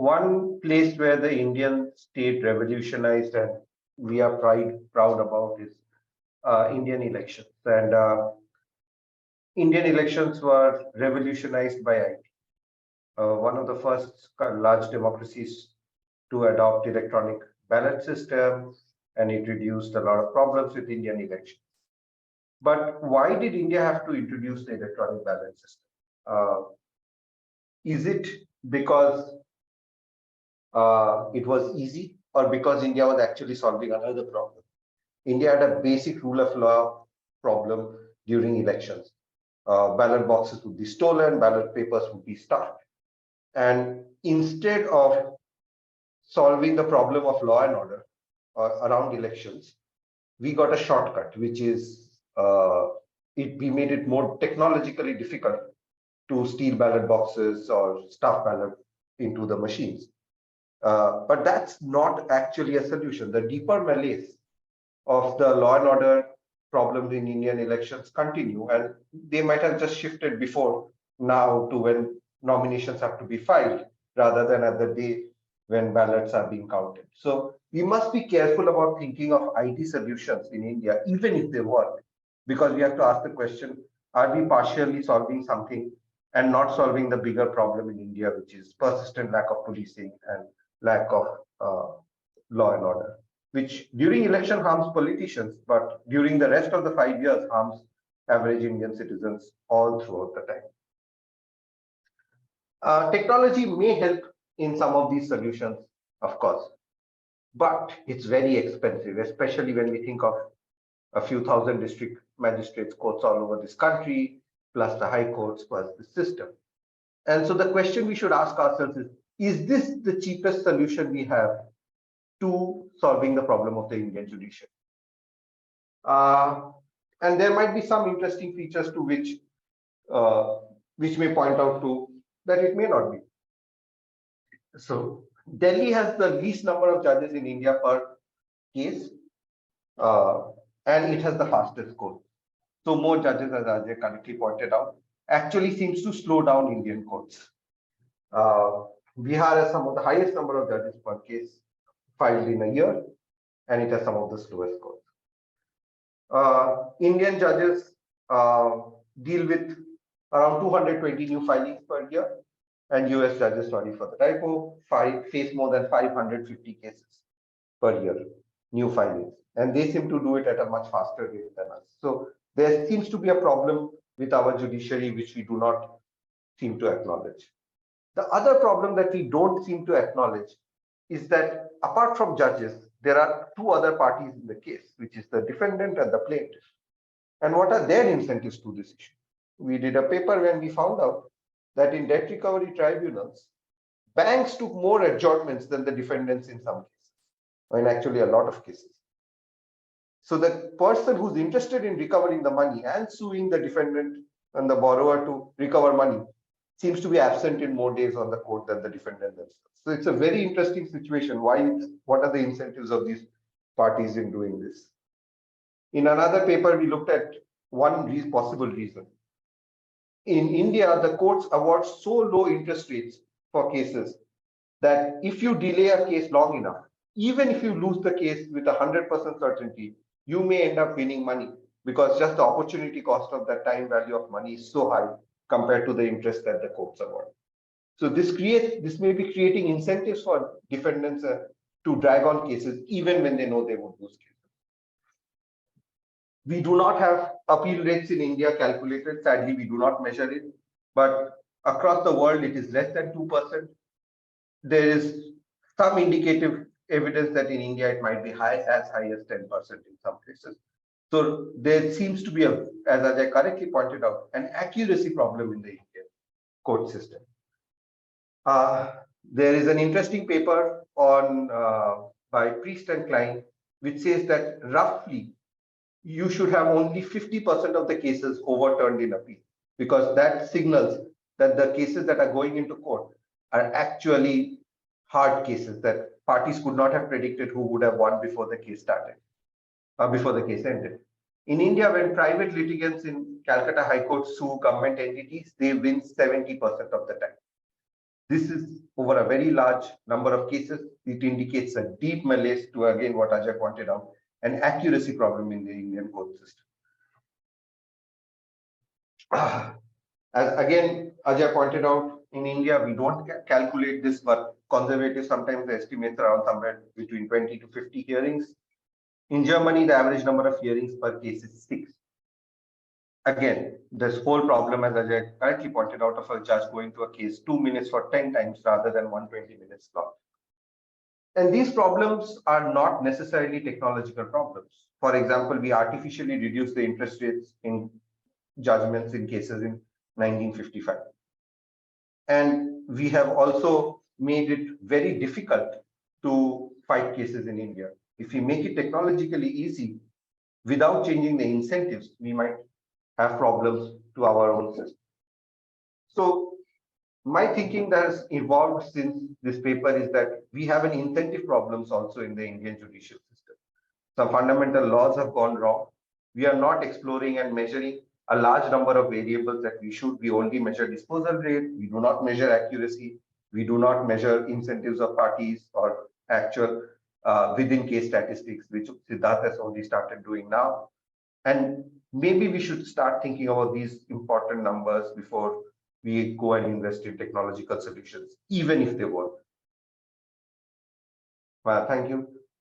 one place where the Indian state revolutionized and we are proud about is Indian elections. And Indian elections were revolutionized by IT, one of the first large democracies to adopt electronic ballot system, and it reduced a lot of problems with Indian elections. But why did India have to introduce the electronic ballot system? Is it because it was easy, or because India was actually solving another problem? India had a basic rule of law problem during elections. Ballot boxes would be stolen, ballot papers would be stuffed. And instead of solving the problem of law and order around elections, we got a shortcut, which is we made it more technologically difficult to steal ballot boxes or stuff ballot into the machines. But that's not actually a solution. The deeper malaise of the law and order problems in Indian elections continue, and they might have just shifted before now to when nominations have to be filed rather than at the day when ballots are being counted. So we must be careful about thinking of IT solutions in India, even if they work, because we have to ask the question, are we partially solving something and not solving the bigger problem in India, which is persistent lack of policing and lack of law and order, which during election harms politicians, but during the rest of the 5 years harms average Indian citizens all throughout the time. Technology may help in some of these solutions, of course, but it's very expensive, especially when we think of a few thousand district magistrates courts all over this country, plus the high courts, plus the system. And so the question we should ask ourselves is this the cheapest solution we have to solving the problem of the Indian judiciary? And there might be some interesting features to which may point out to that it may not be. So Delhi has the least number of judges in India per case, and it has the fastest court. So more judges, as Ajay correctly pointed out, actually seems to slow down Indian courts. Bihar has some of the highest number of judges per case filed in a year, and it has some of the slowest courts. Indian judges deal with around 220 new filings per year, and US judges, sorry for the typo, face more than 550 cases per year, new filings, and they seem to do it at a much faster rate than us. So there seems to be a problem with our judiciary, which we do not seem to acknowledge. The other problem that we don't seem to acknowledge is that apart from judges, there are two other parties in the case, which is the defendant and the plaintiff. And what are their incentives to this issue? We did a paper when we found out that in debt recovery tribunals, banks took more adjournments than the defendants in some cases, or in actually a lot of cases. So the person who's interested in recovering the money and suing the defendant and the borrower to recover money seems to be absent in more days on the court than the defendant themselves. So it's a very interesting situation. What are the incentives of these parties in doing this? In another paper, we looked at one possible reason. In India, the courts award so low interest rates for cases that if you delay a case long enough, even if you lose the case with 100% certainty, you may end up winning money, because just the opportunity cost of that time value of money is so high compared to the interest that the courts award. So this may be creating incentives for defendants to drag on cases even when they know they would lose cases. We do not have appeal rates in India calculated. Sadly, we do not measure it, but across the world, it is less than 2%. There is some indicative evidence that in India, it might be as high as 10% in some places. So there seems to be, as Ajay correctly pointed out, an accuracy problem in the Indian court system. There is an interesting paper by Priest and Klein, which says that roughly you should have only 50% of the cases overturned in appeal, because that signals that the cases that are going into court are actually hard cases that parties could not have predicted who would have won before the case started, before the case ended. In India, when private litigants in Calcutta High Court sue government entities, they win 70% of the time. This is over a very large number of cases. It indicates a deep malaise to, again, what Ajay pointed out, an accuracy problem in the Indian court system. As again, Ajay pointed out, in India, we don't calculate this, but conservative sometimes estimates around somewhere between 20 to 50 hearings. In Germany, the average number of hearings per case is 6. Again, this whole problem, as Ajay correctly pointed out, of a judge going to a case 2 minutes for 10 times rather than 120 minutes long. And these problems are not necessarily technological problems. For example, we artificially reduced the interest rates in judgments in cases in 1955. And we have also made it very difficult to fight cases in India. If we make it technologically easy without changing the incentives, we might have problems to our own system. So my thinking that has evolved since this paper is that we have an incentive problems also in the Indian judicial system. Some fundamental laws have gone wrong. We are not exploring and measuring a large number of variables that we should. We only measure disposal rate. We do not measure accuracy. We do not measure incentives of parties or actual within case statistics, which Siddharth has only started doing now. And maybe we should start thinking about these important numbers before we go and invest in technological solutions, even if they work. Thank you.